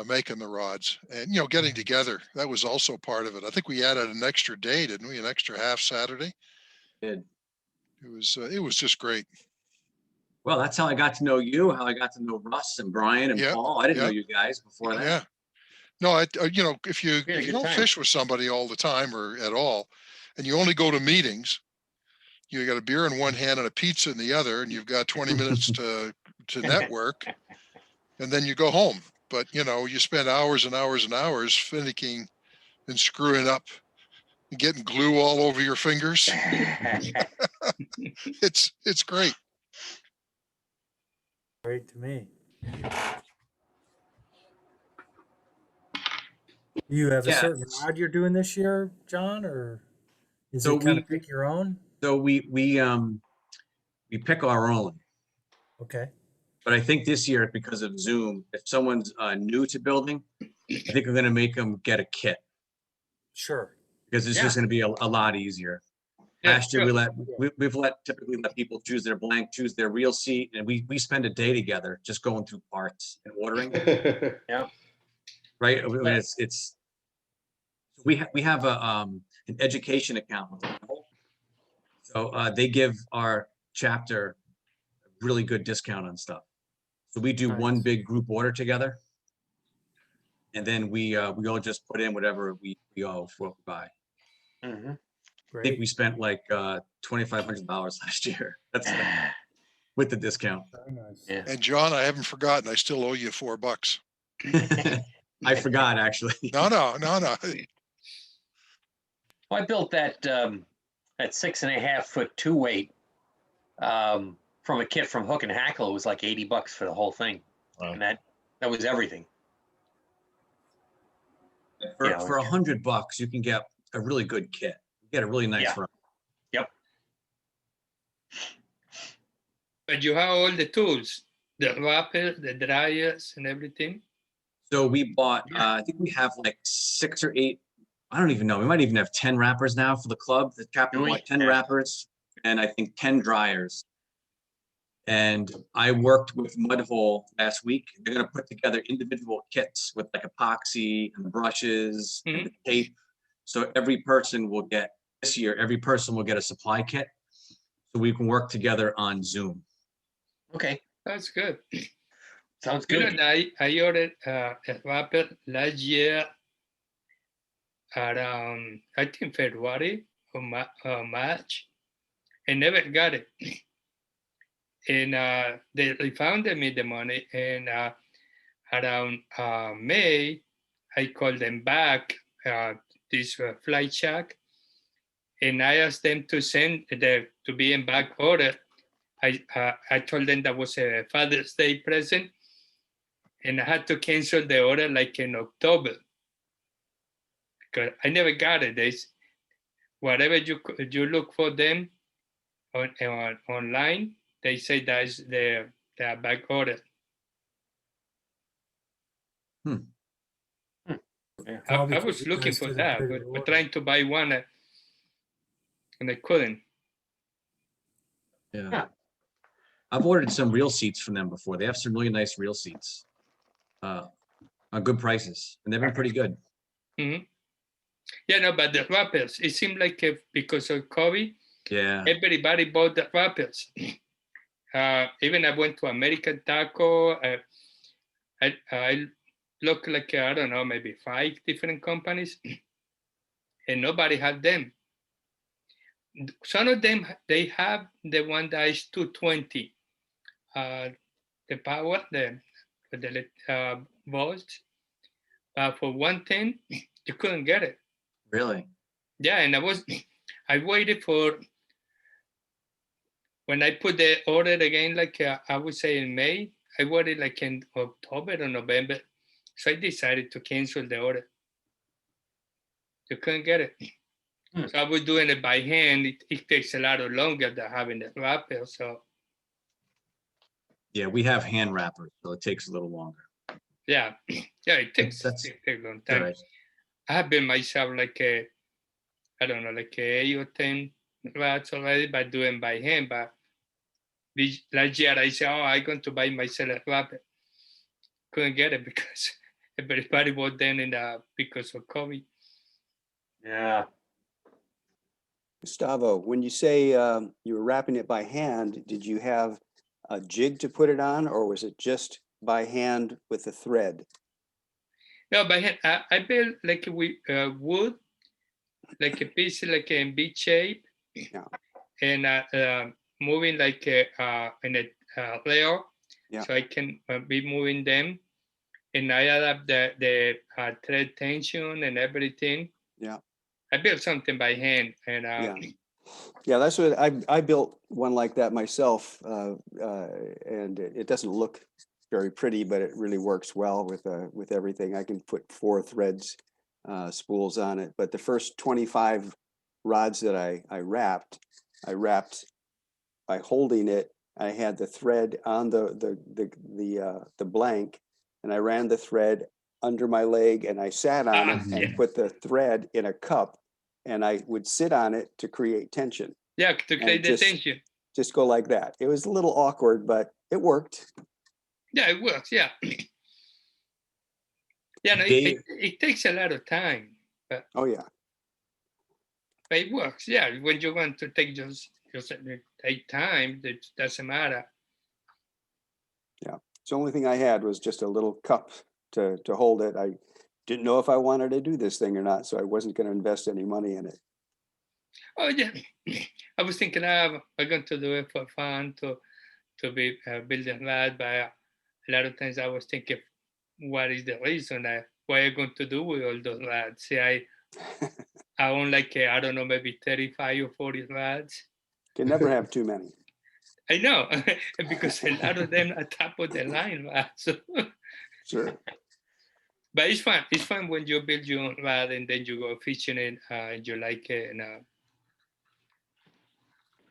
S11: making the rods and, getting together. That was also part of it. I think we added an extra day, didn't we? An extra half Saturday.
S1: Did.
S11: It was just great.
S1: Well, that's how I got to know you, how I got to know Russ and Brian and
S11: Yep,
S1: Paul. I didn't know
S11: yep.
S1: you guys before that.
S11: Yeah. No, if you
S2: We had a good
S11: don't
S2: time.
S11: fish with somebody all the time or at all, and you only go to meetings, you got a beer in one hand and a pizza in the other, and you've got 20 minutes to network, and then you go home. But you spend hours and hours and hours finicking and screwing up and getting glue all over your fingers. It's great.
S3: Great to me. You have a
S1: Yeah.
S3: certain rod you're doing this year, John, or is
S1: So
S3: it kind of
S1: we-
S3: pick your own?
S1: So we pick our own,
S3: Okay.
S1: but I think this year, because of Zoom, if someone's new to building, I think we're going to make them get a kit
S3: Sure.
S1: because it's just going to be a lot easier.
S10: Yeah,
S1: Last year,
S10: sure.
S1: we've typically let people choose their blank, choose their real seat, and we spend a day together just going through parts and ordering. Right? I mean, it's we have an education account with Cripple. So they give our chapter a really good discount on stuff. So we do one
S3: Nice.
S1: big group order together, and then we all just put in whatever we owe for what we buy.
S2: Mhm.
S1: I think
S3: Great.
S1: we spent like $2,500 last year. That's with the discount.
S3: Very nice.
S2: Yeah.
S11: And John, I haven't forgotten. I still owe you $4.
S1: I forgot actually.
S11: No.
S2: Well, I built that 6.5 foot 2-weight from a kit from Hook and Hackle. It was like $80 for the whole thing,
S8: Wow.
S2: and that was everything.
S1: For
S2: Yeah,
S1: $100, you can get a really good kit. You get a really nice
S2: Yeah.
S1: run.
S10: But you have all the tools, the wrapper, the dryers, and everything.
S1: So we bought,
S2: Yeah.
S1: I think we have like 6 or 8, I don't even know. We might even have 10 wrappers now for the club. The chapter
S2: Do we?
S1: bought 10
S2: Yeah.
S1: wrappers and I think 10 dryers. And I worked with Mudhole last week. They're going to put together individual kits with like epoxy and the brushes and the tape. So every person will get, this year, every person will get a supply kit. So we can work together on Zoom.
S2: Okay,
S10: That's good.
S2: sounds
S10: You know,
S2: good.
S10: I ordered a wrapper last year around, I think, February or March. I never got it. And they refunded me the money. And around May, I called them back, this flight check. And I asked them to send to be in back order. I told them that was a Father's Day present, and I had to cancel the order like in October because I never got it. Whatever you look for them online, they say that's their back order.
S2: Yeah.
S10: I
S3: because
S10: was
S3: you
S10: looking
S3: guys
S10: for
S3: did a
S10: that,
S3: bigger
S10: but
S3: order.
S10: trying to buy one, and I couldn't.
S1: Yeah.
S2: Yeah.
S1: I've ordered some reel seats from them before. They have some really nice reel seats. On good prices, and they've been pretty good.
S10: Mhm. Yeah, no, but the rappels, it seemed like because of COVID,
S1: Yeah.
S10: everybody bought the rappels. Even I went to American Taco. I looked like, I don't know, maybe 5 different companies, and nobody had them. Some of them, they have the one that is 220, the power, the volts. For 110, you couldn't get it.
S1: Really?
S10: Yeah, and I waited for, when I put the order again, like I would say in May, I waited like in October or November. So I decided to cancel the order. You couldn't get it. So I was doing it by hand. It takes a lot longer than having the wrapper. So
S1: Yeah, we have hand wrappers, so it takes a little longer.
S10: yeah, it takes
S1: That's
S10: a long
S1: all
S10: time.
S1: right.
S10: I have been myself like I don't know, like 8 or 10 rats already by doing by hand. But last year I said, oh, I'm going to buy myself a wrapper. Couldn't get it because everybody bought them because of COVID.
S2: Yeah.
S9: Gustavo, when you say you were wrapping it by hand, did you have a jig to put it on, or was it just by hand with a thread?
S10: No, by hand. I built like with wood, like a piece like in big shape,
S9: Yeah.
S10: And moving like in a layer,
S9: Yeah.
S10: so I can be moving them, and I adapt the thread tension and everything.
S9: Yeah.
S10: I built something by hand, and
S9: Yeah, that's what I built one like that myself, and it doesn't look very pretty, but it really works well with everything. I can put 4 threads, spools on it. But the first 25 rods that I wrapped by holding it. I had the thread on the blank, and I ran the thread under my leg, and I sat on it and put the thread in a cup, and I would sit on it to create tension.
S10: yeah, to create the tension.
S9: Just go like that. It was a little awkward, but it worked.
S10: Yeah, it works. Yeah. Yeah, no, it takes a lot of time. But,
S9: oh yeah.
S10: But it works. Yeah, when you want to take just take time, it doesn't matter.
S9: Yeah, so the only thing I had was just a little cup to hold it. I didn't know if I wanted to do this thing or not, so I wasn't going to invest any money in it.
S10: Oh yeah, I was thinking I'm going to do it for fun to be building that, but a lot of times I was thinking, what is the reason why I'm going to do with all those lads? See, I own like I don't know, maybe 35 or 40 lads.
S9: Can never have too many.
S10: I know, because a lot of them are top of the line lads. So.
S9: Sure.
S10: But it's fun. It's fun when you build your own rod and then you go fishing it and you like it, and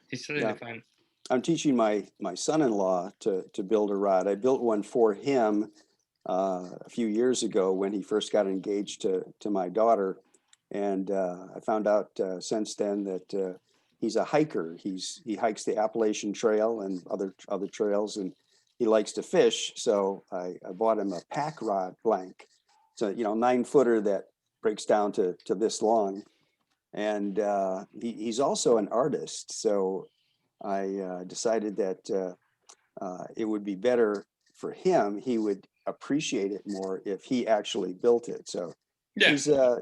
S10: it's really fun.
S9: I'm teaching my son-in-law to build a rod. I built one for him a few years ago when he first got engaged to my daughter, and I found out since then that he's a hiker. He hikes the Appalachian Trail and other trails, and he likes to fish. So I bought him a pack rod blank. So 9-footer that breaks down to this long, and he's also an artist. So I decided that it would be better for him. He would appreciate it more if he actually built it. So
S10: yeah.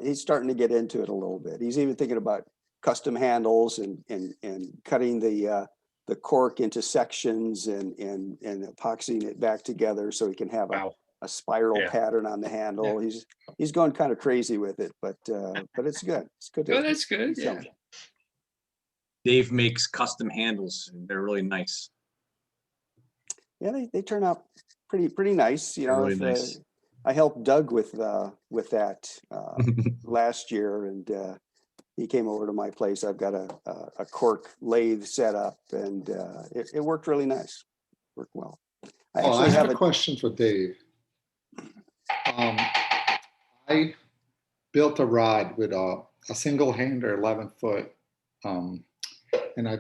S9: He's starting to get into it a little bit. He's even thinking about custom handles and cutting the cork into sections and epoxying it back together so he can have a spiral pattern on the handle. Yeah. He's going kind of crazy with it, but it's good. It's good.
S10: Oh, that's good. Yeah.
S1: Dave makes custom handles, and they're really nice.
S9: Yeah, they turn out pretty nice.
S1: Really nice.
S9: I helped Doug with that last year, and he came over to my place. I've got a cork lathe set up, and it worked really nice. Worked well.
S4: I have a question for Dave. I built a rod with a single hander, 11-foot, and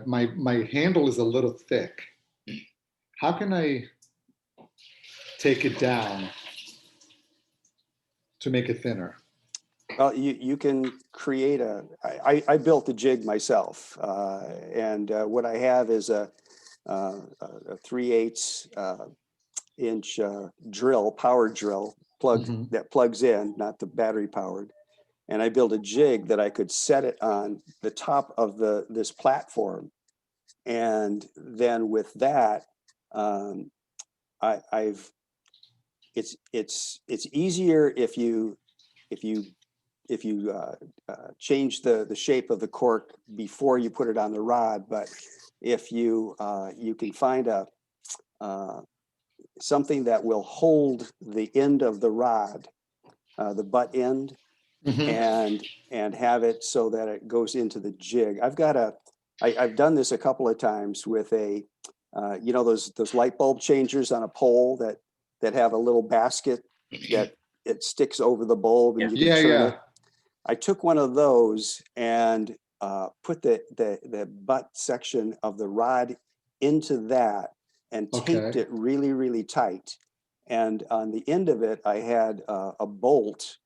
S4: my handle is a little thick, how can I take it down to make it thinner?
S9: Well, you can create I built the jig myself. And what I have is a 3/8 inch drill, power drill
S4: Mhm.
S9: that plugs in, not the battery powered. And I built a jig that I could set it on the top of this platform. And then with that, it's easier if you change the shape of the cork before you put it on the rod. But if you can find something that will hold the end of the rod, the butt end,
S4: Mhm.
S9: and have it so that it goes into the jig. I've done this a couple of times with those light bulb changers on a pole that have a little basket that it sticks over the bulb and you can
S4: Yeah,
S9: turn
S4: yeah.
S9: it. I took one of those and put the butt section of the rod into that and taped
S4: Okay.
S9: it really, really tight. And on the end of it, I had a bolt.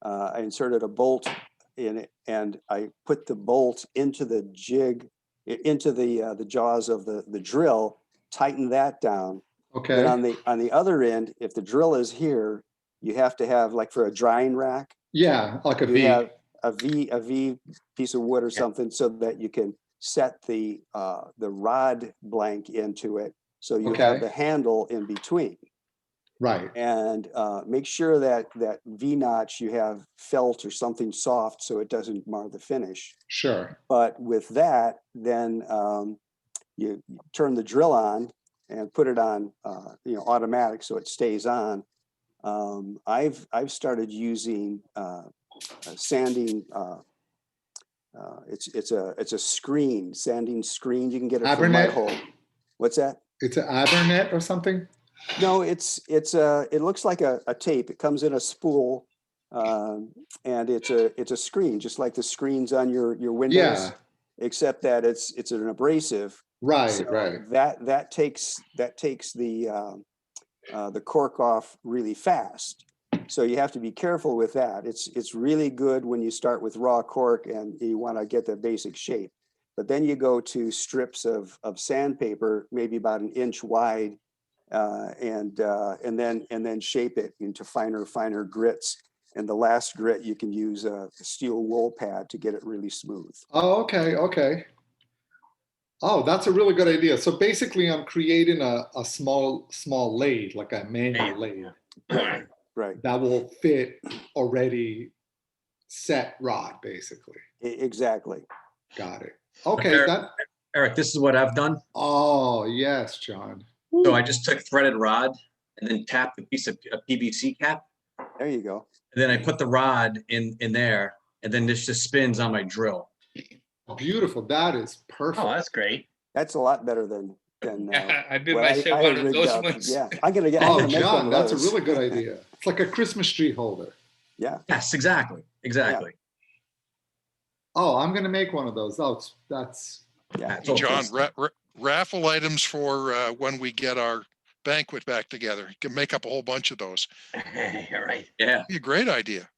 S9: I inserted a bolt in it, and I put the bolt into the jig, into the jaws of the drill, tighten that down. Then
S4: Okay.
S9: on the other end, if the drill is here, you have to have, like for a drying rack,
S4: Yeah, like a
S9: you
S4: V.
S9: have a V piece of wood or something so that you can set the rod blank into it. So you have
S4: Okay.
S9: the handle in between.
S4: Right.
S9: And make sure that V notch you have felt or something soft so it doesn't mar the finish.
S4: Sure.
S9: But with that, then you turn the drill on and put it on automatic so it stays on. I've started using sanding. It's a screen, sanding screen. You can get it from Mud
S4: Abernet?
S9: Hole. What's that?
S4: It's an Abernet or something?
S9: No, it looks like a tape. It comes in a spool, and it's a screen, just like the screens on your windows,
S4: Yeah.
S9: except that it's an abrasive.
S4: Right,
S9: So
S4: right.
S9: that takes the cork off really fast. So you have to be careful with that. It's really good when you start with raw cork and you want to get the basic shape. But then you go to strips of sandpaper, maybe about an inch wide, and then shape it into finer grits. And the last grit, you can use a steel wool pad to get it really smooth.
S4: Oh, okay, okay. Oh, that's a really good idea. So basically I'm creating a small lathe, like a manual lathe
S9: Right.
S4: that will fit already set rod, basically.
S9: Exactly.
S4: Got it. Okay,
S1: Eric, this is what I've done.
S4: oh, yes, John.
S1: So I just took threaded rod and then tapped a piece of a PVC cap.
S9: There you go.
S1: And then I put the rod in there, and then this just spins on my drill.
S4: Beautiful. That is perfect.
S2: Oh, that's great.
S9: That's a lot better than
S10: I built
S9: what
S10: myself
S9: I
S10: one
S9: had
S10: of
S9: rigged
S10: those
S9: up.
S10: ones.
S9: Yeah, I'm gonna
S4: Oh,
S9: make one
S4: John,
S9: of
S4: that's a
S9: those.
S4: really good idea. It's like a Christmas tree holder.
S9: Yeah.
S1: Yes, exactly.
S4: Oh, I'm gonna make one of those. Oh, that's
S9: Yeah.
S1: So
S11: John, raffle items for when we get our banquet back together. You can make up a whole bunch of those.
S2: You're right.
S1: Yeah.
S11: Be a great idea.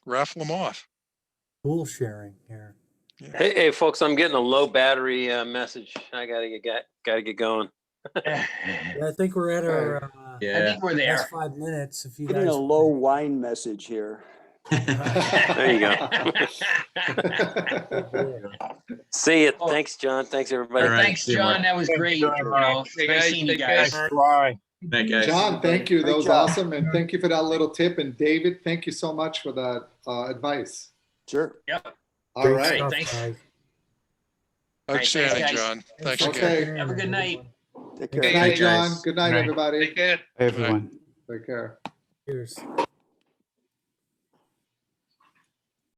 S11: Raffle them off.
S3: Tool sharing here.
S7: Hey, folks, I'm getting a low battery message. I gotta get going.
S3: Yeah, I think we're at our
S2: I
S1: Yeah.
S2: think we're there.
S3: last 5 minutes. If you
S9: Getting
S3: guys
S9: a low wine message here.
S7: There you go. See you. Thanks, John. Thanks, everybody.
S1: All right.
S2: Thanks,
S1: see you,
S2: John.
S1: Mark.
S2: That was great.
S6: John.
S10: Hey,
S2: Nice
S10: guys,
S2: seeing you
S10: take care.
S2: guys.
S6: Bye.
S1: Thank you, guys.
S4: John, thank you. That
S9: Great
S4: was
S9: job.
S4: awesome. And thank you for that little tip. And David, thank you so much for that advice.
S9: Sure.
S2: Yep.
S4: All
S3: Great
S4: right.
S3: stuff,
S2: Thanks.
S3: guys.
S11: Outstanding,
S2: guys.
S11: John. Thanks
S3: for
S11: again.
S3: checking in,
S2: Have a good night.
S3: everyone.
S9: Take
S4: Good
S9: care.
S4: night,
S10: Hey,
S4: John.
S2: guys.
S4: Good night,
S6: Good night.
S4: everybody.
S10: Take care.
S6: Hey, everyone.
S4: Take care.
S3: Cheers.